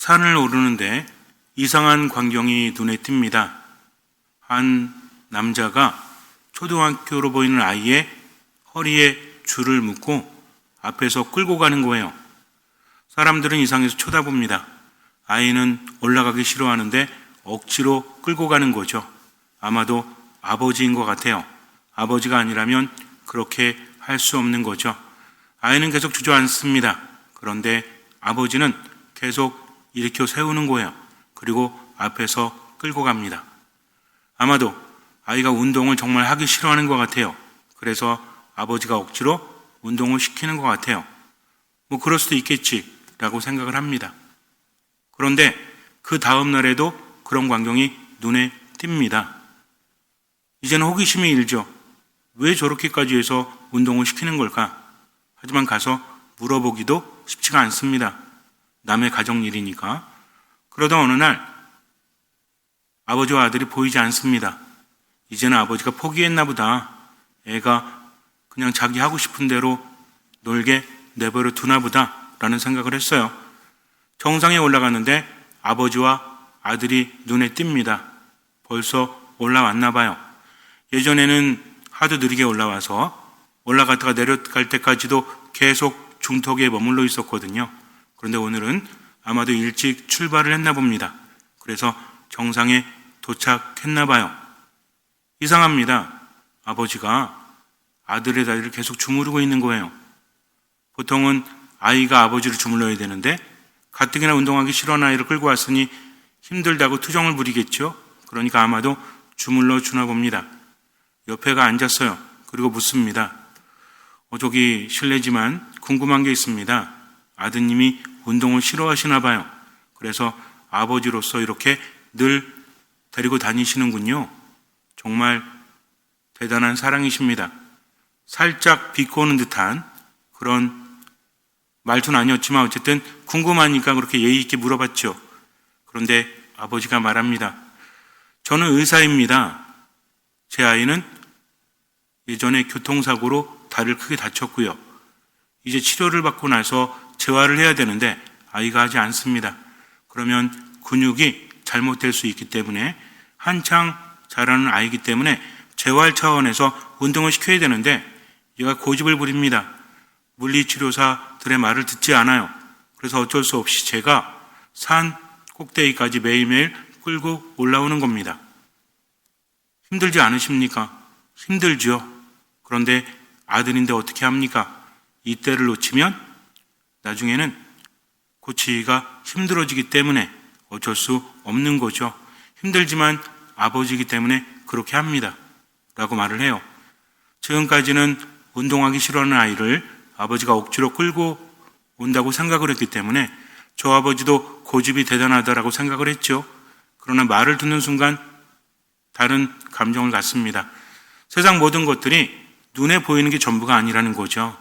산을 오르는데 이상한 광경이 눈에 띕니다. 한 남자가 초등학교로 보이는 아이의 허리에 줄을 묶고 앞에서 끌고 가는 거예요. 사람들은 이상해서 쳐다봅니다. 아이는 올라가기 싫어하는데 억지로 끌고 가는 거죠. 아마도 아버지인 것 같아요. 아버지가 아니라면 그렇게 할 수 없는 거죠. 아이는 계속 주저앉습니다. 그런데 아버지는 계속 일으켜 세우는 거예요. 그리고 앞에서 끌고 갑니다. 아마도 아이가 운동을 정말 하기 싫어하는 것 같아요. 그래서 아버지가 억지로 운동을 시키는 것 같아요. 뭐 그럴 수도 있겠지라고 생각을 합니다. 그런데 그 다음 날에도 그런 광경이 눈에 띕니다. 이제는 호기심이 일죠. 왜 저렇게까지 해서 운동을 시키는 걸까? 하지만 가서 물어보기도 쉽지가 않습니다. 남의 가정 일이니까. 그러다 어느 날 아버지와 아들이 보이지 않습니다. 이제는 아버지가 포기했나 보다. 애가 그냥 자기 하고 싶은 대로 놀게 내버려 두나 보다 라는 생각을 했어요. 정상에 올라갔는데 아버지와 아들이 눈에 띕니다. 벌써 올라왔나 봐요. 예전에는 하도 느리게 올라와서 올라갔다가 내려갈 때까지도 계속 중턱에 머물러 있었거든요. 그런데 오늘은 아마도 일찍 출발을 했나 봅니다. 그래서 정상에 도착했나 봐요. 이상합니다. 아버지가 아들의 다리를 계속 주무르고 있는 거예요. 보통은 아이가 아버지를 주물러야 되는데 가뜩이나 운동하기 싫어하는 아이를 끌고 왔으니 힘들다고 투정을 부리겠죠. 그러니까 아마도 주물러 주나 봅니다. 옆에가 앉았어요. 그리고 묻습니다. 저기 실례지만 궁금한 게 있습니다. 아드님이 운동을 싫어하시나 봐요. 그래서 아버지로서 이렇게 늘 데리고 다니시는군요. 정말 대단한 사랑이십니다. 살짝 비꼬는 듯한 그런 말투는 아니었지만 어쨌든 궁금하니까 그렇게 예의 있게 물어봤죠. 그런데 아버지가 말합니다. 저는 의사입니다. 제 아이는 예전에 교통사고로 다리를 크게 다쳤고요. 이제 치료를 받고 나서 재활을 해야 되는데 아이가 하지 않습니다. 그러면 근육이 잘못될 수 있기 때문에 한창 자라는 아이기 때문에 재활 차원에서 운동을 시켜야 되는데 얘가 고집을 부립니다. 물리치료사들의 말을 듣지 않아요. 그래서 어쩔 수 없이 제가 산 꼭대기까지 매일매일 끌고 올라오는 겁니다. 힘들지 않으십니까? 힘들죠. 그런데 아들인데 어떻게 합니까? 이때를 놓치면 나중에는 고치기가 힘들어지기 때문에 어쩔 수 없는 거죠. 힘들지만 아버지이기 때문에 그렇게 합니다. 라고 말을 해요. 지금까지는 운동하기 싫어하는 아이를 아버지가 억지로 끌고 온다고 생각을 했기 때문에 저 아버지도 고집이 대단하다라고 생각을 했죠. 그러나 말을 듣는 순간 다른 감정을 갖습니다. 세상 모든 것들이 눈에 보이는 게 전부가 아니라는 거죠.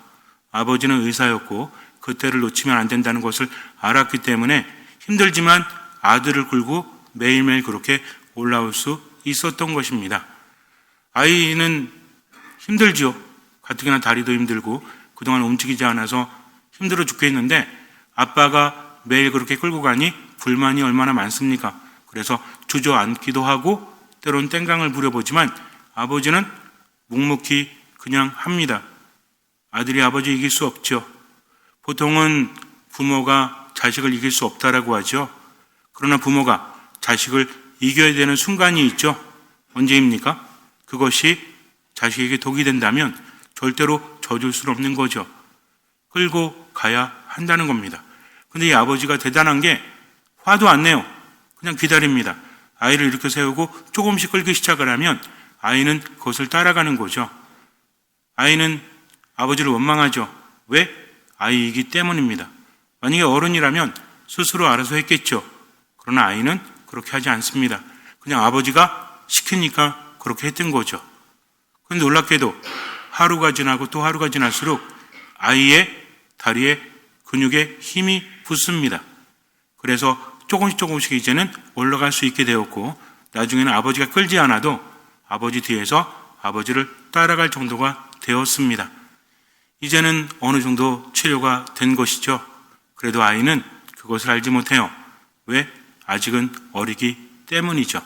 아버지는 의사였고 그때를 놓치면 안 된다는 것을 알았기 때문에 힘들지만 아들을 끌고 매일매일 그렇게 올라올 수 있었던 것입니다. 아이는 힘들죠. 가뜩이나 다리도 힘들고 그동안 움직이지 않아서 힘들어 죽겠는데 아빠가 매일 그렇게 끌고 가니 불만이 얼마나 많습니까? 그래서 주저앉기도 하고 때론 땡깡을 부려보지만 아버지는 묵묵히 그냥 합니다. 아들이 아버지 이길 수 없죠. 보통은 부모가 자식을 이길 수 없다라고 하죠. 그러나 부모가 자식을 이겨야 되는 순간이 있죠. 언제입니까? 그것이 자식에게 독이 된다면 절대로 져줄 수 없는 거죠. 끌고 가야 한다는 겁니다. 근데 이 아버지가 대단한 게 화도 안 내요. 그냥 기다립니다. 아이를 이렇게 세우고 조금씩 끌기 시작을 하면 아이는 그것을 따라가는 거죠. 아이는 아버지를 원망하죠. 왜? 아이이기 때문입니다. 만약에 어른이라면 스스로 알아서 했겠죠. 그러나 아이는 그렇게 하지 않습니다. 그냥 아버지가 시키니까 그렇게 했던 거죠. 그런데 놀랍게도 하루가 지나고 또 하루가 지날수록 아이의 다리에 근육에 힘이 붙습니다. 그래서 조금씩 이제는 올라갈 수 있게 되었고 나중에는 아버지가 끌지 않아도 아버지 뒤에서 아버지를 따라갈 정도가 되었습니다. 이제는 어느 정도 치료가 된 것이죠. 그래도 아이는 그것을 알지 못해요. 왜? 아직은 어리기 때문이죠.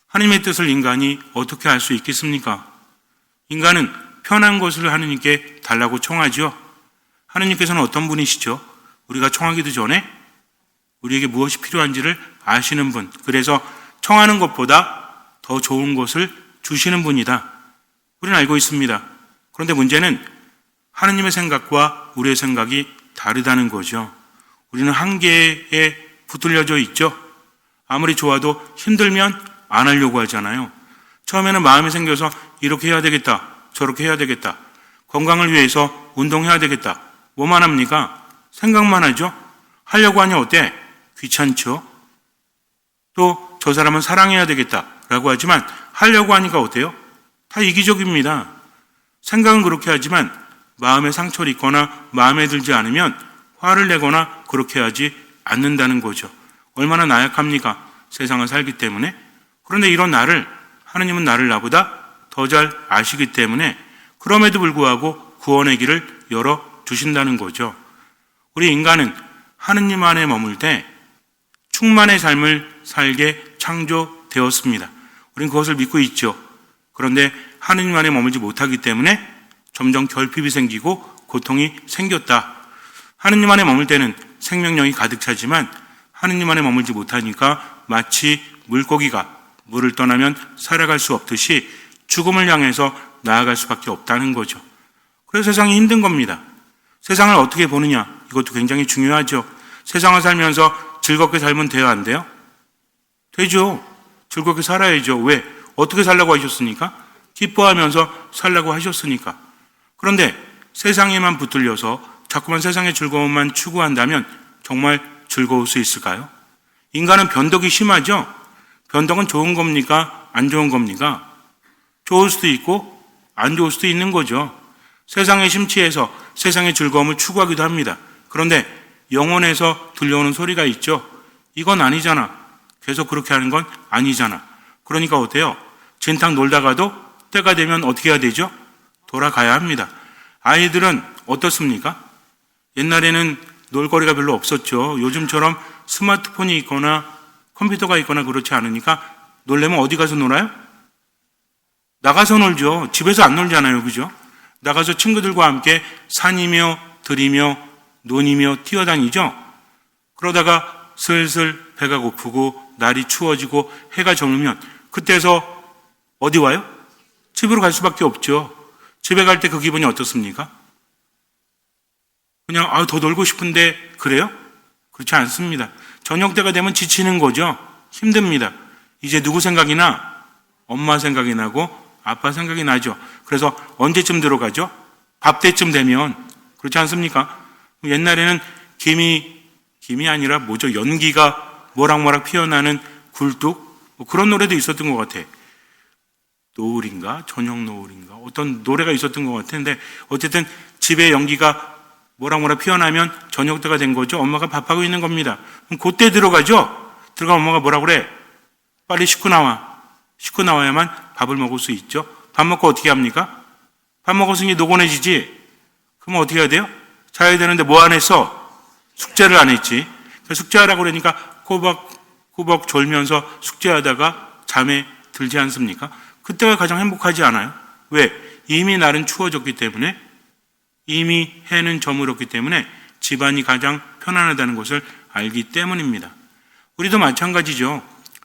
하나님의 뜻을 인간이 어떻게 알 수 있겠습니까? 인간은 편한 것을 하느님께 달라고 청하지요. 하느님께서는 어떤 분이시죠? 우리가 청하기도 전에 우리에게 무엇이 필요한지를 아시는 분, 그래서 청하는 것보다 더 좋은 것을 주시는 분이다. 우리는 알고 있습니다. 그런데 문제는 하느님의 생각과 우리의 생각이 다르다는 거죠. 우리는 한계에 붙들려져 있죠. 아무리 좋아도 힘들면 안 하려고 하잖아요. 처음에는 마음이 생겨서 이렇게 해야 되겠다, 저렇게 해야 되겠다, 건강을 위해서 운동해야 되겠다. 뭐만 합니까? 생각만 하죠. 하려고 하니 어때? 귀찮죠. 또 저 사람은 사랑해야 되겠다라고 하지만 하려고 하니까 어때요? 다 이기적입니다. 생각은 그렇게 하지만 마음에 상처를 입거나 마음에 들지 않으면 화를 내거나 그렇게 하지 않는다는 거죠. 얼마나 나약합니까? 세상을 살기 때문에. 그런데 이런 나를, 하느님은 나를 나보다 더 잘 아시기 때문에 그럼에도 불구하고 구원의 길을 열어주신다는 거죠. 우리 인간은 하느님 안에 머물 때 충만의 삶을 살게 창조되었습니다. 우리는 그것을 믿고 있죠. 그런데 하느님 안에 머물지 못하기 때문에 점점 결핍이 생기고 고통이 생겼다. 하느님 안에 머물 때는 생명력이 가득 차지만 하느님 안에 머물지 못하니까 마치 물고기가 물을 떠나면 살아갈 수 없듯이 죽음을 향해서 나아갈 수밖에 없다는 거죠. 그래서 세상이 힘든 겁니다. 세상을 어떻게 보느냐, 이것도 굉장히 중요하죠. 세상을 살면서 즐겁게 살면 돼요, 안 돼요? 되죠. 즐겁게 살아야죠. 왜? 어떻게 살라고 하셨습니까? 기뻐하면서 살라고 하셨으니까. 그런데 세상에만 붙들려서 자꾸만 세상의 즐거움만 추구한다면 정말 즐거울 수 있을까요? 인간은 변덕이 심하죠? 변덕은 좋은 겁니까? 안 좋은 겁니까? 좋을 수도 있고 안 좋을 수도 있는 거죠. 세상에 심취해서 세상의 즐거움을 추구하기도 합니다. 그런데 영혼에서 들려오는 소리가 있죠. 이건 아니잖아. 계속 그렇게 하는 건 아니잖아. 그러니까 어때요? 진탕 놀다가도 때가 되면 어떻게 해야 되죠? 돌아가야 합니다. 아이들은 어떻습니까? 옛날에는 놀거리가 별로 없었죠. 요즘처럼 스마트폰이 있거나 컴퓨터가 있거나 그렇지 않으니까 놀려면 어디 가서 놀아요? 나가서 놀죠. 집에서 안 놀잖아요. 그죠? 나가서 친구들과 함께 산이며 들이며 논이며 뛰어다니죠. 그러다가 슬슬 배가 고프고 날이 추워지고 해가 저물면 그때서 어디 와요? 집으로 갈 수밖에 없죠. 집에 갈 때 그 기분이 어떻습니까? 그냥 더 놀고 싶은데 그래요? 그렇지 않습니다. 저녁 때가 되면 지치는 거죠. 힘듭니다. 이제 누구 생각이 나? 엄마 생각이 나고 아빠 생각이 나죠. 그래서 언제쯤 들어가죠? 밥 때쯤 되면. 그렇지 않습니까? 옛날에는 김이 아니라 뭐죠? 연기가 모락모락 피어나는 굴뚝? 뭐 그런 노래도 있었던 것 같아. 노을인가? 저녁 노을인가? 어떤 노래가 있었던 것 같은데 어쨌든 집에 연기가 모락모락 피어나면 저녁 때가 된 거죠. 엄마가 밥하고 있는 겁니다. 그럼 그때 들어가죠. 들어가면 엄마가 뭐라 그래? 빨리 씻고 나와. 씻고 나와야만 밥을 먹을 수 있죠. 밥 먹고 어떻게 합니까? 밥 먹었으니 노곤해지지. 그럼 어떻게 해야 돼요? 자야 되는데 뭐 안 했어? 숙제를 안 했지. 숙제하라고 그러니까 꼬박꼬박 졸면서 숙제하다가 잠에 들지 않습니까? 그때가 가장 행복하지 않아요? 왜? 이미 날은 추워졌기 때문에, 이미 해는 저물었기 때문에 집안이 가장 편안하다는 것을 알기 때문입니다. 우리도 마찬가지죠.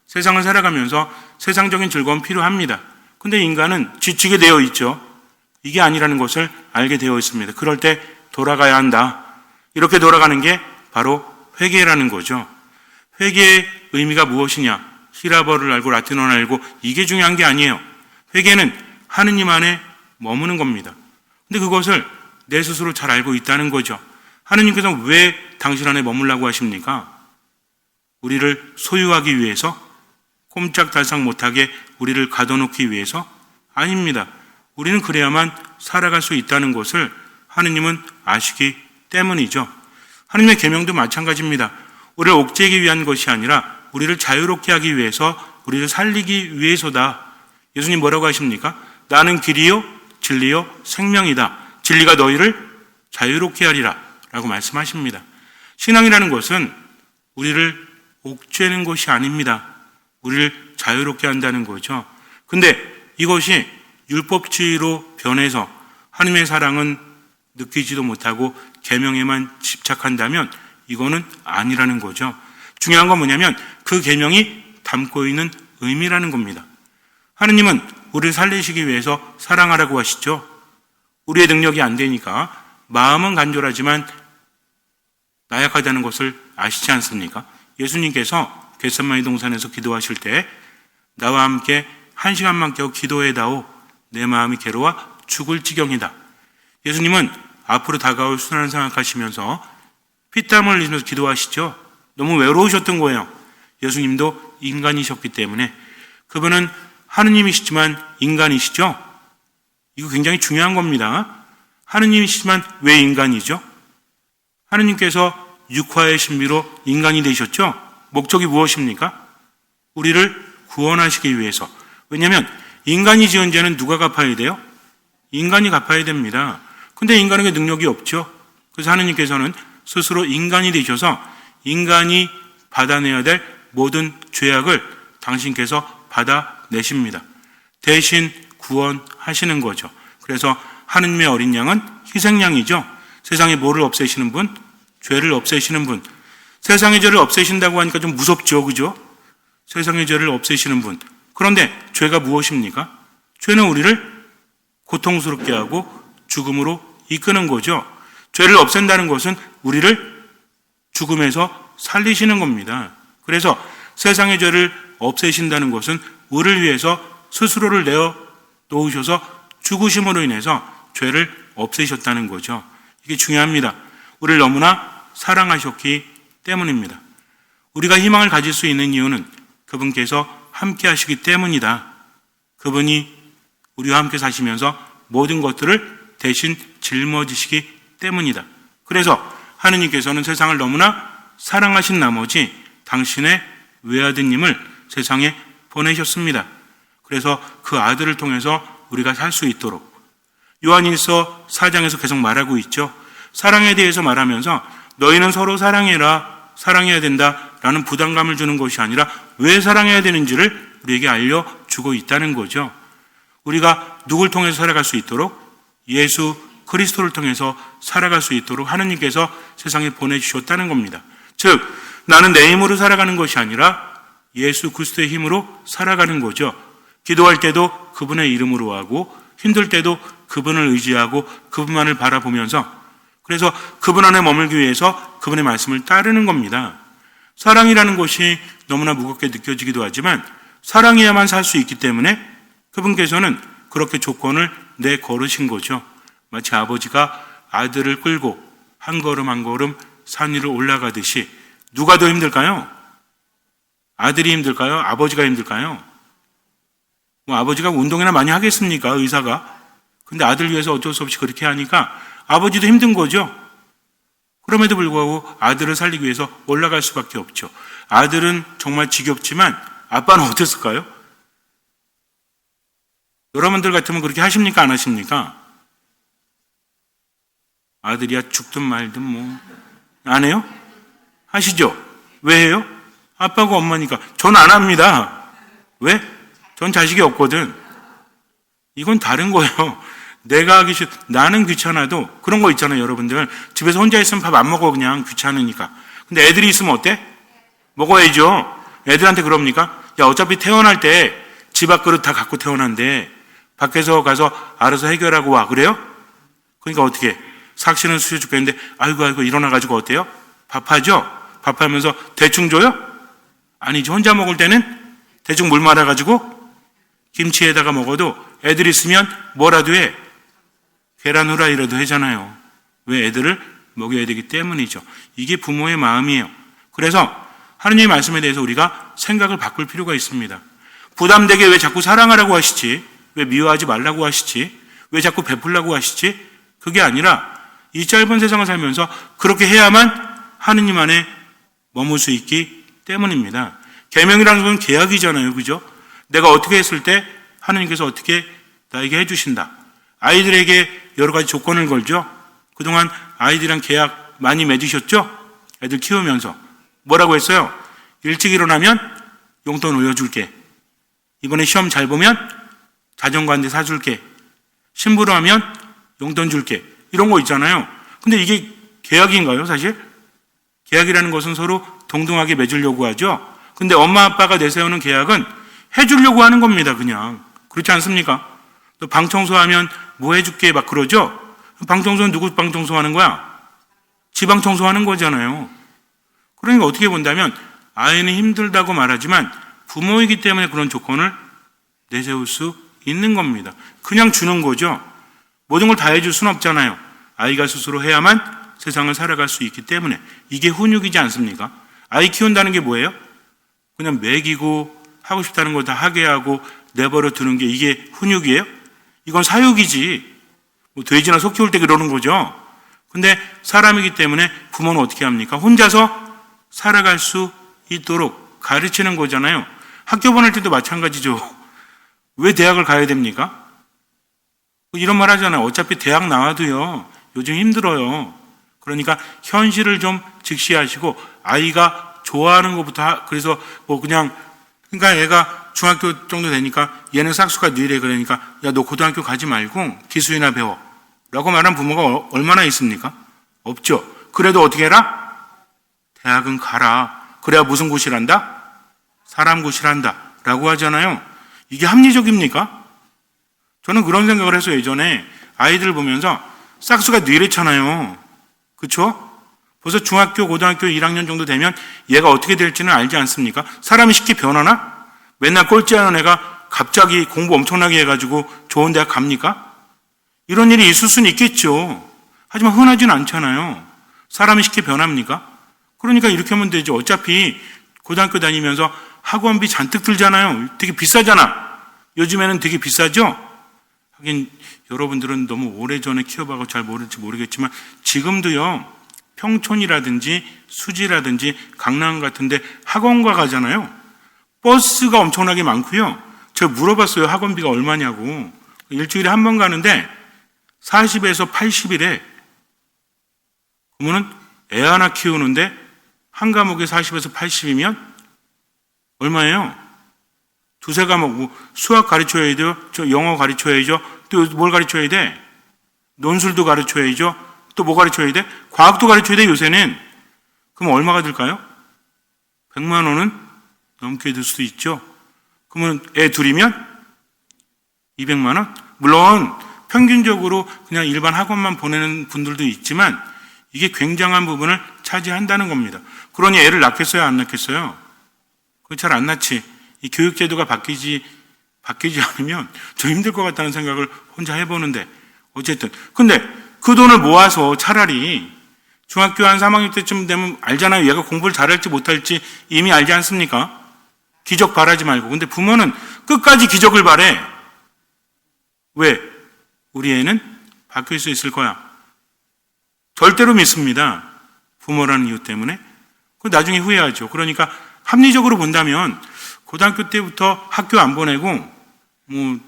세상을 살아가면서 세상적인 즐거움 필요합니다. 근데 인간은 지치게 되어 있죠. 이게 아니라는 것을 알게 되어 있습니다. 그럴 때 돌아가야 한다. 이렇게 돌아가는 게 바로 회개라는 거죠. 회개의 의미가 무엇이냐? 히라버를 알고 라틴어를 알고 이게 중요한 게 아니에요. 회개는 하느님 안에 머무는 겁니다. 근데 그것을 내 스스로 잘 알고 있다는 거죠. 하느님께서 왜 당신 안에 머물라고 하십니까? 우리를 소유하기 위해서? 꼼짝달싹 못하게 우리를 가둬놓기 위해서? 아닙니다. 우리는 그래야만 살아갈 수 있다는 것을 하느님은 아시기 때문이죠. 하느님의 계명도 마찬가지입니다. 우리를 옥죄하기 위한 것이 아니라 우리를 자유롭게 하기 위해서, 우리를 살리기 위해서다. 예수님 뭐라고 하십니까? 나는 길이요 진리요 생명이다. 진리가 너희를 자유롭게 하리라 라고 말씀하십니다. 신앙이라는 것은 우리를 옥죄는 것이 아닙니다. 우리를 자유롭게 한다는 거죠. 근데 이것이 율법주의로 변해서 하나님의 사랑은 느끼지도 못하고 계명에만 집착한다면 이거는 아니라는 거죠. 중요한 건 뭐냐면 그 계명이 담고 있는 의미라는 겁니다. 하느님은 우리를 살리시기 위해서 사랑하라고 하시죠. 우리의 능력이 안 되니까 마음은 간절하지만 나약하다는 것을 아시지 않습니까? 예수님께서 겟세마네 동산에서 기도하실 때 나와 함께 1시간만 겨우 기도해다오. 내 마음이 괴로워 죽을 지경이다. 예수님은 앞으로 다가올 순환을 생각하시면서 피땀을 흘리면서 기도하시죠. 너무 외로우셨던 거예요. 예수님도 인간이셨기 때문에. 그분은 하느님이시지만 인간이시죠. 이거 굉장히 중요한 겁니다. 하느님이시지만 왜 인간이죠? 하느님께서 육화의 신비로 인간이 되셨죠. 목적이 무엇입니까? 우리를 구원하시기 위해서. 왜냐하면 인간이 지은 죄는 누가 갚아야 돼요? 인간이 갚아야 됩니다. 근데 인간에게 능력이 없죠. 그래서 하느님께서는 스스로 인간이 되셔서 인간이 받아내야 될 모든 죄악을 당신께서 받아내십니다. 대신 구원하시는 거죠. 그래서 하느님의 어린 양은 희생양이죠. 세상에 뭐를 없애시는 분? 죄를 없애시는 분. 세상의 죄를 없애신다고 하니까 좀 무섭죠. 그죠? 세상의 죄를 없애시는 분. 그런데 죄가 무엇입니까? 죄는 우리를 고통스럽게 하고 죽음으로 이끄는 거죠. 죄를 없앤다는 것은 우리를 죽음에서 살리시는 겁니다. 그래서 세상의 죄를 없애신다는 것은 우리를 위해서 스스로를 내어 놓으셔서 죽으심으로 인해서 죄를 없애셨다는 거죠. 이게 중요합니다. 우리를 너무나 사랑하셨기 때문입니다. 우리가 희망을 가질 수 있는 이유는 그분께서 함께 하시기 때문이다. 그분이 우리와 함께 사시면서 모든 것들을 대신 짊어지시기 때문이다. 그래서 하느님께서는 세상을 너무나 사랑하신 나머지 당신의 외아드님을 세상에 보내셨습니다. 그래서 그 아들을 통해서 우리가 살 수 있도록 요한일서 4장에서 계속 말하고 있죠. 사랑에 대해서 말하면서 너희는 서로 사랑해라, 사랑해야 된다라는 부담감을 주는 것이 아니라 왜 사랑해야 되는지를 우리에게 알려주고 있다는 거죠. 우리가 누굴 통해서 살아갈 수 있도록 예수 그리스도를 통해서 살아갈 수 있도록 하느님께서 세상에 보내주셨다는 겁니다. 즉 나는 내 힘으로 살아가는 것이 아니라 예수 그리스도의 힘으로 살아가는 거죠. 기도할 때도 그분의 이름으로 하고 힘들 때도 그분을 의지하고 그분만을 바라보면서 그래서 그분 안에 머물기 위해서 그분의 말씀을 따르는 겁니다. 사랑이라는 것이 너무나 무겁게 느껴지기도 하지만 사랑해야만 살 수 있기 때문에 그분께서는 그렇게 조건을 내걸으신 거죠. 마치 아버지가 아들을 끌고 한 걸음 한 걸음 산 위를 올라가듯이 누가 더 힘들까요? 아들이 힘들까요? 아버지가 힘들까요? 뭐 아버지가 운동이나 많이 하겠습니까? 의사가. 근데 아들 위해서 어쩔 수 없이 그렇게 하니까 아버지도 힘든 거죠. 그럼에도 불구하고 아들을 살리기 위해서 올라갈 수밖에 없죠. 아들은 정말 지겹지만 아빠는 어땠을까요? 여러분들 같으면 그렇게 하십니까? 안 하십니까? 아들이야 죽든 말든 뭐 안 해요? 하시죠? 왜 해요? 아빠고 엄마니까. 전 안 합니다. 왜? 전 자식이 없거든. 이건 다른 거예요. 내가 하기 싫, 나는 귀찮아도 그런 거 있잖아요, 여러분들. 집에서 혼자 있으면 밥 안 먹어, 그냥 귀찮으니까. 근데 애들이 있으면 어때? 먹어야죠. 애들한테 그럽니까? 야, 어차피 태어날 때 집 앞 그릇 다 갖고 태어난대. 밖에서 가서 알아서 해결하고 와. 그래요? 그러니까 어떻게? 삭시는 쑤셔 죽겠는데, 아이고, 일어나가지고 어때요? 밥하죠? 밥하면서 대충 줘요? 아니죠. 혼자 먹을 때는 대충 물 말아가지고 김치에다가 먹어도 애들 있으면 뭐라도 해. 계란 후라이라도 하잖아요. 왜? 애들을 먹여야 되기 때문이죠. 이게 부모의 마음이에요. 그래서 하느님의 말씀에 대해서 우리가 생각을 바꿀 필요가 있습니다. 부담되게 왜 자꾸 사랑하라고 하시지? 왜 미워하지 말라고 하시지? 왜 자꾸 베풀라고 하시지? 그게 아니라 이 짧은 세상을 살면서 그렇게 해야만 하느님 안에 머물 수 있기 때문입니다. 계명이라는 건 계약이잖아요. 그죠? 내가 어떻게 했을 때 하느님께서 어떻게 나에게 해주신다. 아이들에게 여러 가지 조건을 걸죠. 그동안 아이들이랑 계약 많이 맺으셨죠? 애들 키우면서. 뭐라고 했어요? 일찍 일어나면 용돈 올려줄게. 이번에 시험 잘 보면 자전거 한 대 사줄게. 심부름하면 용돈 줄게. 이런 거 있잖아요. 근데 이게 계약인가요, 사실? 계약이라는 것은 서로 동등하게 맺으려고 하죠. 근데 엄마 아빠가 내세우는 계약은 해주려고 하는 겁니다, 그냥. 그렇지 않습니까? 또 방 청소하면 뭐 해줄게 막 그러죠? 방 청소는 누구 방 청소하는 거야? 지방 청소하는 거잖아요. 그러니까 어떻게 본다면 아이는 힘들다고 말하지만 부모이기 때문에 그런 조건을 내세울 수 있는 겁니다. 그냥 주는 거죠. 모든 걸 다 해줄 수는 없잖아요. 아이가 스스로 해야만 세상을 살아갈 수 있기 때문에 이게 훈육이지 않습니까? 아이 키운다는 게 뭐예요? 그냥 먹이고 하고 싶다는 걸 다 하게 하고 내버려 두는 게 이게 훈육이에요? 이건 사육이지. 뭐 돼지나 소 키울 때 그러는 거죠. 근데 사람이기 때문에 부모는 어떻게 합니까? 혼자서 살아갈 수 있도록 가르치는 거잖아요. 학교 보낼 때도 마찬가지죠. 왜 대학을 가야 됩니까? 이런 말 하잖아요. 어차피 대학 나와도요, 요즘 힘들어요. 그러니까 현실을 좀 직시하시고 아이가 좋아하는 것부터 그래서 뭐 그냥 그러니까 얘가 중학교 정도 되니까 얘는 싹수가 느래 그러니까 야 너 고등학교 가지 말고 기술이나 배워 라고 말한 부모가 얼마나 있습니까? 없죠. 그래도 어떻게 해라? 대학은 가라. 그래야 무슨 고시란다? 사람 고시란다 라고 하잖아요. 이게 합리적입니까? 저는 그런 생각을 해서 예전에 아이들 보면서 싹수가 느래잖아요. 그쵸? 벌써 중학교, 고등학교 1학년 정도 되면 얘가 어떻게 될지는 알지 않습니까? 사람이 쉽게 변하나? 맨날 꼴찌하는 애가 갑자기 공부 엄청나게 해가지고 좋은 대학 갑니까? 이런 일이 있을 수는 있겠죠. 하지만 흔하지는 않잖아요. 사람이 쉽게 변합니까? 그러니까 이렇게 하면 되죠. 어차피 고등학교 다니면서 학원비 잔뜩 들잖아요. 되게 비싸잖아. 요즘에는 되게 비싸죠? 하긴 여러분들은 너무 오래전에 키워봐서 잘 모를지 모르겠지만 지금도요. 평촌이라든지 수지라든지 강남 같은데 학원가 가잖아요. 버스가 엄청나게 많고요. 제가 물어봤어요. 학원비가 얼마냐고. 일주일에 한 번 가는데 40에서 80이래. 그러면은 애 하나 키우는데 한 과목에 40에서 80이면 얼마예요? 두세 과목, 뭐 수학 가르쳐야죠. 저 영어 가르쳐야죠. 또 뭘 가르쳐야 돼? 논술도 가르쳐야죠. 또 뭐 가르쳐야 돼? 과학도 가르쳐야 돼, 요새는. 그럼 얼마가 들까요? 100만 원은 넘게 들 수도 있죠. 그러면 애 둘이면 200만 원? 물론 평균적으로 그냥 일반 학원만 보내는 분들도 있지만 이게 굉장한 부분을 차지한다는 겁니다. 그러니 애를 낳겠어요, 안 낳겠어요? 그거 잘 안 낳지. 이 교육제도가 바뀌지 않으면 좀 힘들 것 같다는 생각을 혼자 해보는데 어쨌든 근데 그 돈을 모아서 차라리 중학교 한 3학년 때쯤 되면 알잖아요. 얘가 공부를 잘할지 못할지 이미 알지 않습니까? 기적 바라지 말고. 근데 부모는 끝까지 기적을 바래. 왜? 우리 애는 바뀔 수 있을 거야. 절대로 믿습니다. 부모라는 이유 때문에. 그 나중에 후회하죠. 그러니까 합리적으로 본다면 고등학교 때부터 학교 안 보내고 뭐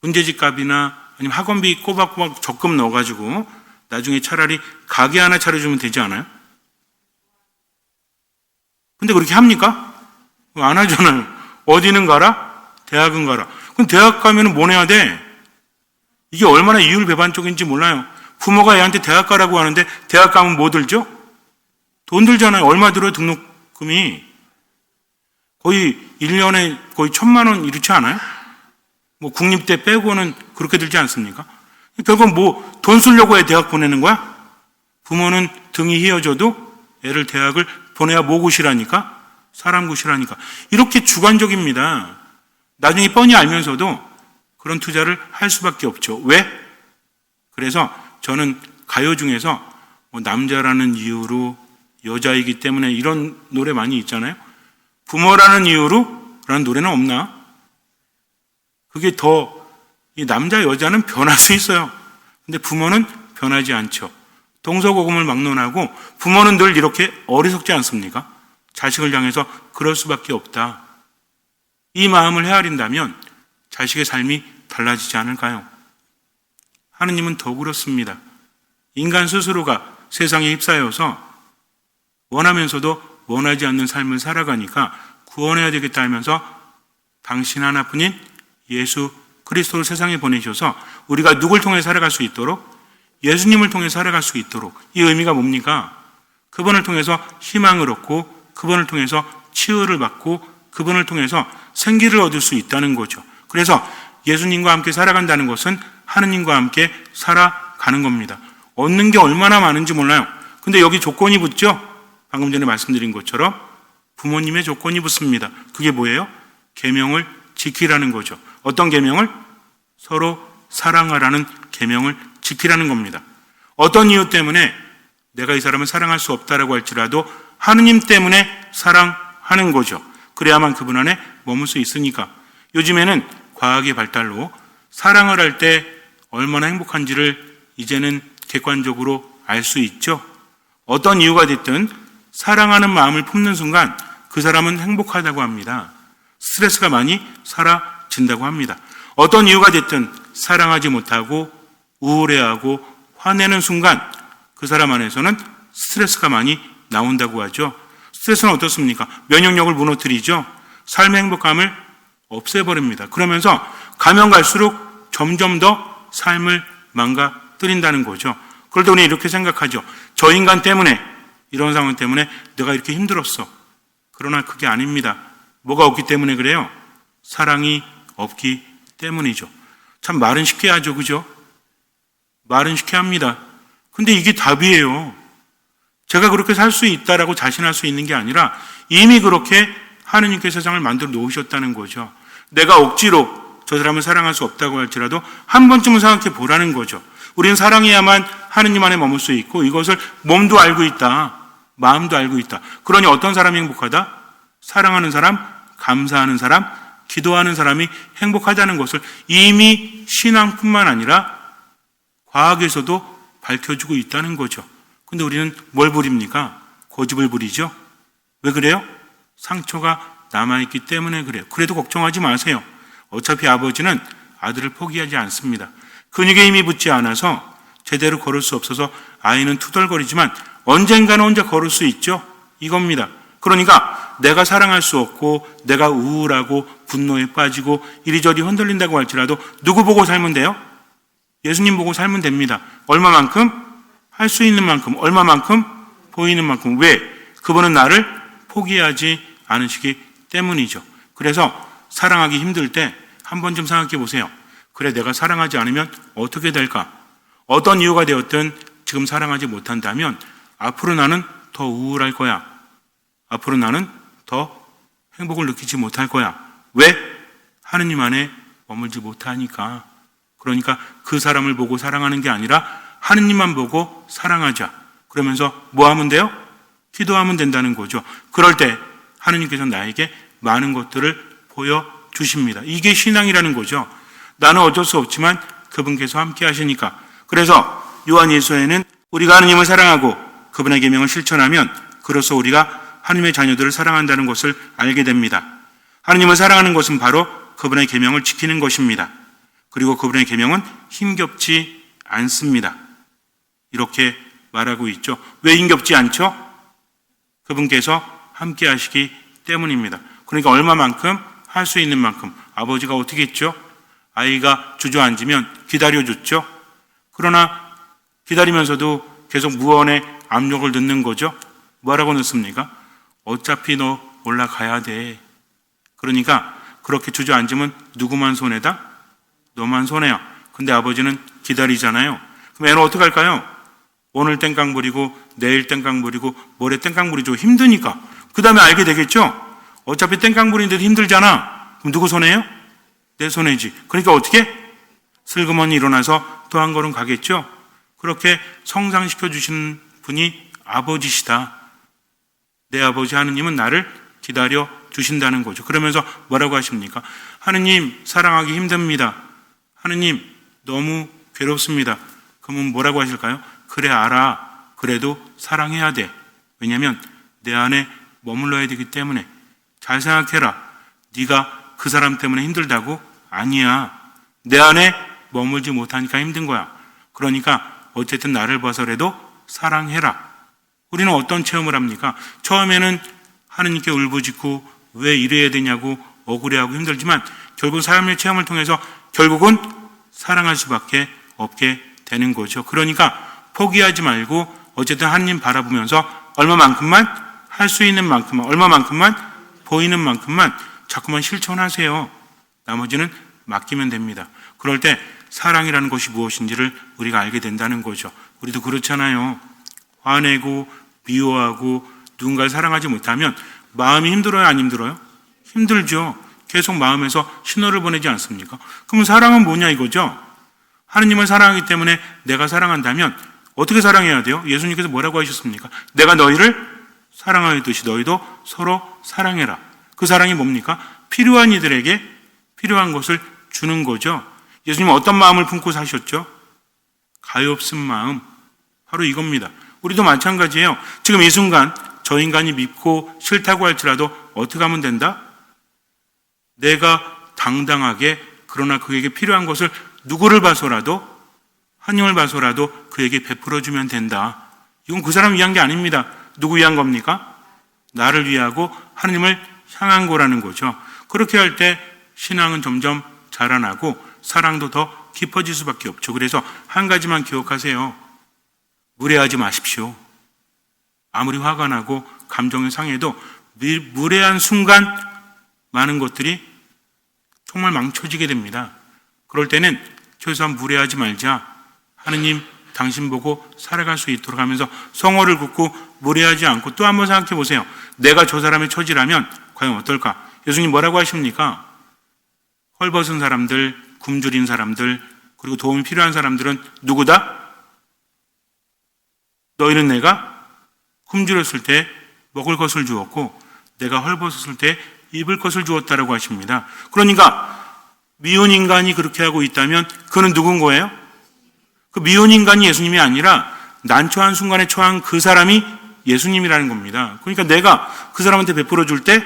문제집 값이나 아니면 학원비 꼬박꼬박 적금 넣어가지고 나중에 차라리 가게 하나 차려주면 되지 않아요? 근데 그렇게 합니까? 안 하잖아요. 어디는 가라? 대학은 가라. 그럼 대학 가면 뭐 내야 돼? 이게 얼마나 이율배반적인지 몰라요. 부모가 애한테 대학 가라고 하는데 대학 가면 뭐 들죠? 돈 들잖아요. 얼마 들어요, 등록금이? 거의 1년에 거의 1,000만 원 이렇지 않아요? 뭐 국립대 빼고는 그렇게 들지 않습니까? 결국 뭐 돈 쓰려고 애 대학 보내는 거야? 부모는 등이 휘어져도 애를 대학을 보내야 뭐 굿이라니까? 사람 굿이라니까. 이렇게 주관적입니다. 나중에 뻔히 알면서도 그런 투자를 할 수밖에 없죠. 왜? 그래서 저는 가요 중에서 뭐 남자라는 이유로 여자이기 때문에 이런 노래 많이 있잖아요. 부모라는 이유로 라는 노래는 없나? 그게 더 이 남자 여자는 변할 수 있어요. 근데 부모는 변하지 않죠. 동서고금을 막론하고 부모는 늘 이렇게 어리석지 않습니까? 자식을 향해서 그럴 수밖에 없다. 이 마음을 헤아린다면 자식의 삶이 달라지지 않을까요? 하느님은 더 그렇습니다. 인간 스스로가 세상에 휩싸여서 원하면서도 원하지 않는 삶을 살아가니까 구원해야 되겠다 하면서 당신 하나뿐인 예수 그리스도를 세상에 보내셔서 우리가 누굴 통해 살아갈 수 있도록, 예수님을 통해 살아갈 수 있도록, 이 의미가 뭡니까? 그분을 통해서 희망을 얻고, 그분을 통해서 치유를 받고, 그분을 통해서 생기를 얻을 수 있다는 거죠. 그래서 예수님과 함께 살아간다는 것은 하느님과 함께 살아가는 겁니다. 얻는 게 얼마나 많은지 몰라요. 근데 여기 조건이 붙죠? 방금 전에 말씀드린 것처럼 부모님의 조건이 붙습니다. 그게 뭐예요? 계명을 지키라는 거죠. 어떤 계명을? 서로 사랑하라는 계명을 지키라는 겁니다. 어떤 이유 때문에 내가 이 사람을 사랑할 수 없다라고 할지라도 하느님 때문에 사랑하는 거죠. 그래야만 그분 안에 머물 수 있으니까. 요즘에는 과학의 발달로 사랑을 할 때 얼마나 행복한지를 이제는 객관적으로 알 수 있죠. 어떤 이유가 됐든 사랑하는 마음을 품는 순간 그 사람은 행복하다고 합니다. 스트레스가 많이 사라진다고 합니다. 어떤 이유가 됐든 사랑하지 못하고 우울해하고 화내는 순간 그 사람 안에서는 스트레스가 많이 나온다고 하죠. 스트레스는 어떻습니까? 면역력을 무너뜨리죠. 삶의 행복감을 없애버립니다. 그러면서 가면 갈수록 점점 더 삶을 망가뜨린다는 거죠. 그럴 때 우리는 이렇게 생각하죠. 저 인간 때문에, 이런 상황 때문에 내가 이렇게 힘들었어. 그러나 그게 아닙니다. 뭐가 없기 때문에 그래요? 사랑이 없기 때문이죠. 참 말은 쉽게 하죠. 그죠? 말은 쉽게 합니다. 근데 이게 답이에요. 제가 그렇게 살 수 있다라고 자신할 수 있는 게 아니라 이미 그렇게 하느님께서 세상을 만들어 놓으셨다는 거죠. 내가 억지로 저 사람을 사랑할 수 없다고 할지라도 한 번쯤은 생각해 보라는 거죠. 우리는 사랑해야만 하느님 안에 머물 수 있고 이것을 몸도 알고 있다. 마음도 알고 있다. 그러니 어떤 사람이 행복하다? 사랑하는 사람, 감사하는 사람, 기도하는 사람이 행복하다는 것을 이미 신앙뿐만 아니라 과학에서도 밝혀주고 있다는 거죠. 근데 우리는 뭘 부립니까? 고집을 부리죠. 왜 그래요? 상처가 남아있기 때문에 그래요. 그래도 걱정하지 마세요. 어차피 아버지는 아들을 포기하지 않습니다. 근육에 힘이 붙지 않아서 제대로 걸을 수 없어서 아이는 투덜거리지만 언젠가는 혼자 걸을 수 있죠. 이겁니다. 그러니까 내가 사랑할 수 없고 내가 우울하고 분노에 빠지고 이리저리 흔들린다고 할지라도 누구 보고 살면 돼요? 예수님 보고 살면 됩니다. 얼마만큼? 할 수 있는 만큼. 얼마만큼? 보이는 만큼. 왜? 그분은 나를 포기하지 않으시기 때문이죠. 그래서 사랑하기 힘들 때 한 번쯤 생각해 보세요. 그래, 내가 사랑하지 않으면 어떻게 될까? 어떤 이유가 되었든 지금 사랑하지 못한다면 앞으로 나는 더 우울할 거야. 앞으로 나는 더 행복을 느끼지 못할 거야. 왜? 하느님 안에 머물지 못하니까. 그러니까 그 사람을 보고 사랑하는 게 아니라 하느님만 보고 사랑하자. 그러면서 뭐 하면 돼요? 기도하면 된다는 거죠. 그럴 때 하느님께서 나에게 많은 것들을 보여주십니다. 이게 신앙이라는 거죠. 나는 어쩔 수 없지만 그분께서 함께 하시니까. 그래서 요한일서에는 우리가 하느님을 사랑하고 그분의 계명을 실천하면 그로써 우리가 하느님의 자녀들을 사랑한다는 것을 알게 됩니다. 하느님을 사랑하는 것은 바로 그분의 계명을 지키는 것입니다. 그리고 그분의 계명은 힘겹지 않습니다. 이렇게 말하고 있죠. 왜 힘겹지 않죠? 그분께서 함께 하시기 때문입니다. 그러니까 얼마만큼? 할 수 있는 만큼. 아버지가 어떻게 했죠? 아이가 주저앉으면 기다려줬죠. 그러나 기다리면서도 계속 무언의 압력을 넣는 거죠. 뭐라고 넣습니까? 어차피 너 올라가야 돼. 그러니까 그렇게 주저앉으면 누구만 손해다? 너만 손해야. 근데 아버지는 기다리잖아요. 그럼 애는 어떻게 할까요? 오늘 땡깡 부리고 내일 땡깡 부리고 모레 땡깡 부리죠. 힘드니까. 그 다음에 알게 되겠죠? 어차피 땡깡 부리는데도 힘들잖아. 그럼 누구 손해요? 내 손해지. 그러니까 어떻게? 슬그머니 일어나서 또 한 걸음 가겠죠? 그렇게 성장시켜 주신 분이 아버지시다. 내 아버지 하느님은 나를 기다려 주신다는 거죠. 그러면서 뭐라고 하십니까? 하느님 사랑하기 힘듭니다. 하느님 너무 괴롭습니다. 그러면 뭐라고 하실까요? 그래 알아. 그래도 사랑해야 돼. 왜냐하면 내 안에 머물러야 되기 때문에. 잘 생각해라. 네가 그 사람 때문에 힘들다고? 아니야. 내 안에 머물지 못하니까 힘든 거야. 그러니까 어쨌든 나를 봐서라도 사랑해라. 우리는 어떤 체험을 합니까? 처음에는 하느님께 울부짖고 왜 이래야 되냐고 억울해하고 힘들지만 결국 삶의 체험을 통해서 결국은 사랑할 수밖에 없게 되는 거죠. 그러니까 포기하지 말고 어쨌든 하느님 바라보면서 얼마만큼만 할 수 있는 만큼만, 얼마만큼만 보이는 만큼만 자꾸만 실천하세요. 나머지는 맡기면 됩니다. 그럴 때 사랑이라는 것이 무엇인지를 우리가 알게 된다는 거죠. 우리도 그렇잖아요. 화내고 미워하고 누군가를 사랑하지 못하면 마음이 힘들어요, 안 힘들어요? 힘들죠. 계속 마음에서 신호를 보내지 않습니까? 그럼 사랑은 뭐냐 이거죠? 하느님을 사랑하기 때문에 내가 사랑한다면 어떻게 사랑해야 돼요? 예수님께서 뭐라고 하셨습니까? 내가 너희를 사랑하듯이 너희도 서로 사랑해라. 그 사랑이 뭡니까? 필요한 이들에게 필요한 것을 주는 거죠. 예수님은 어떤 마음을 품고 사셨죠? 가엾은 마음. 바로 이겁니다. 우리도 마찬가지예요. 지금 이 순간 저 인간이 믿고 싫다고 할지라도 어떻게 하면 된다? 내가 당당하게 그러나 그에게 필요한 것을 누구를 봐서라도 하나님을 봐서라도 그에게 베풀어주면 된다. 이건 그 사람 위한 게 아닙니다. 누구 위한 겁니까? 나를 위하고 하나님을 향한 거라는 거죠. 그렇게 할 때 신앙은 점점 자라나고 사랑도 더 깊어질 수밖에 없죠. 그래서 한 가지만 기억하세요. 무례하지 마십시오. 아무리 화가 나고 감정이 상해도 무례한 순간 많은 것들이 정말 망쳐지게 됩니다. 그럴 때는 최소한 무례하지 말자. 하느님 당신 보고 살아갈 수 있도록 하면서 성호를 긋고 무례하지 않고 또 한번 생각해 보세요. 내가 저 사람의 처지라면 과연 어떨까? 예수님 뭐라고 하십니까? 헐벗은 사람들, 굶주린 사람들, 그리고 도움이 필요한 사람들은 누구다? 너희는 내가 굶주렸을 때 먹을 것을 주었고 내가 헐벗었을 때 입을 것을 주었다라고 하십니다. 그러니까 미운 인간이 그렇게 하고 있다면 그는 누군 거예요? 그 미운 인간이 예수님이 아니라 난처한 순간에 처한 그 사람이 예수님이라는 겁니다. 그러니까 내가 그 사람한테 베풀어 줄 때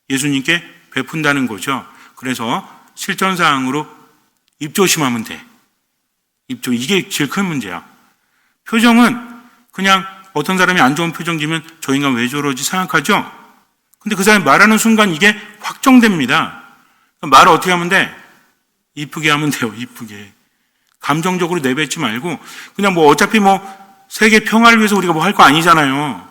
예수님께 베푼다는 거죠. 그래서 실천사항으로 입조심하면 돼. 이게 제일 큰 문제야. 표정은 그냥 어떤 사람이 안 좋은 표정 지면 저 인간 왜 저러지 생각하죠? 근데 그 사람이 말하는 순간 이게 확정됩니다. 말을 어떻게 하면 돼? 이쁘게 하면 돼요. 이쁘게. 감정적으로 내뱉지 말고 그냥 어차피 세계 평화를 위해서 우리가 할 거 아니잖아요.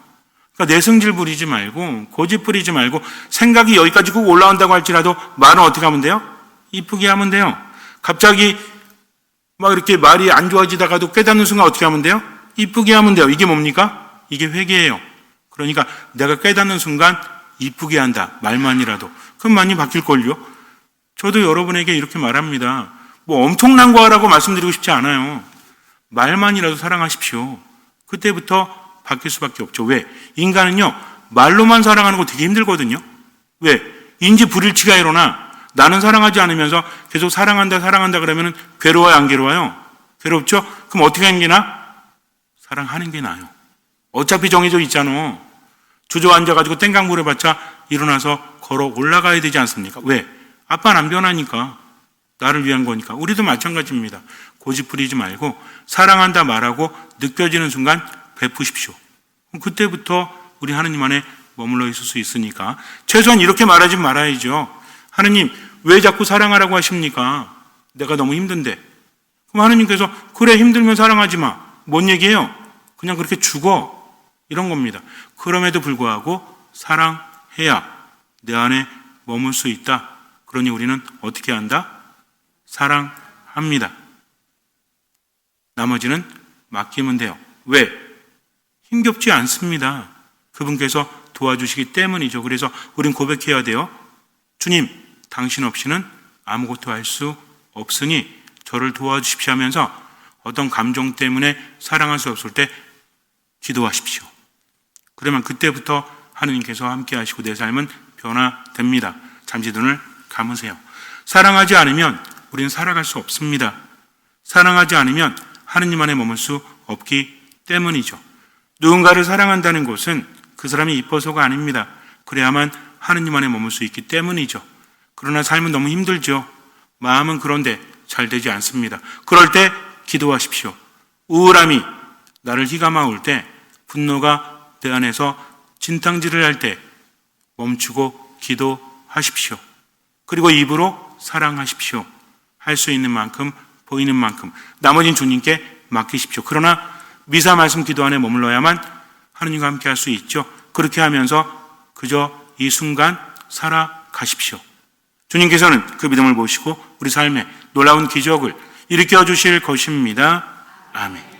그러니까 내승질 부리지 말고 고집 부리지 말고 생각이 여기까지 꼭 올라온다고 할지라도 말은 어떻게 하면 돼요? 이쁘게 하면 돼요. 갑자기 이렇게 말이 안 좋아지다가도 깨닫는 순간 어떻게 하면 돼요? 이쁘게 하면 돼요. 이게 뭡니까? 이게 회개예요. 그러니까 내가 깨닫는 순간 이쁘게 한다. 말만이라도. 그럼 많이 바뀔걸요? 저도 여러분에게 이렇게 말합니다. 엄청난 거 하라고 말씀드리고 싶지 않아요. 말만이라도 사랑하십시오. 그때부터 바뀔 수밖에 없죠. 왜? 인간은요, 말로만 사랑하는 거 되게 힘들거든요. 왜? 인지 불일치가 일어나 나는 사랑하지 않으면서 계속 사랑한다 그러면은 괴로워요, 안 괴로워요? 괴롭죠? 그럼 어떻게 하는 게 나아? 사랑하는 게 나아요. 어차피 정해져 있잖아. 주저앉아가지고 땡강 물어봤자 일어나서 걸어 올라가야 되지 않습니까? 왜? 아빠는 안 변하니까. 나를 위한 거니까. 우리도 마찬가지입니다. 고집 부리지 말고 사랑한다 말하고 느껴지는 순간 베푸십시오. 그때부터 우리 하느님 안에 머물러 있을 수 있으니까 최소한 이렇게 말하지 말아야죠. 하느님 왜 자꾸 사랑하라고 하십니까? 내가 너무 힘든데. 그럼 하느님께서 그래 힘들면 사랑하지 마. 뭔 얘기예요? 그냥 그렇게 죽어. 이런 겁니다. 그럼에도 불구하고 사랑해야 내 안에 머물 수 있다. 그러니 우리는 어떻게 한다? 사랑합니다. 나머지는 맡기면 돼요. 왜? 힘겹지 않습니다. 그분께서 도와주시기 때문이죠. 그래서 우린 고백해야 돼요. 주님, 당신 없이는 아무것도 할 수 없으니 저를 도와주십시오 하면서 어떤 감정 때문에 사랑할 수 없을 때 기도하십시오. 그러면 그때부터 하느님께서 함께 하시고 내 삶은 변화됩니다. 잠시 눈을 감으세요. 사랑하지 않으면 우리는 살아갈 수 없습니다. 사랑하지 않으면 하느님 안에 머물 수 없기 때문이죠. 누군가를 사랑한다는 것은 그 사람이 이뻐서가 아닙니다. 그래야만 하느님 안에 머물 수 있기 때문이죠. 그러나 삶은 너무 힘들죠. 마음은 그런데 잘 되지 않습니다. 그럴 때 기도하십시오. 우울함이 나를 휘감아올 때, 분노가 내 안에서 진탕질을 할 때 멈추고 기도하십시오. 그리고 입으로 사랑하십시오. 할 수 있는 만큼, 보이는 만큼, 나머지는 주님께 맡기십시오. 그러나 미사 말씀 기도 안에 머물러야만 하느님과 함께 할 수 있죠. 그렇게 하면서 그저 이 순간 살아가십시오. 주님께서는 그 믿음을 보시고 우리 삶에 놀라운 기적을 일으켜 주실 것입니다. 아멘.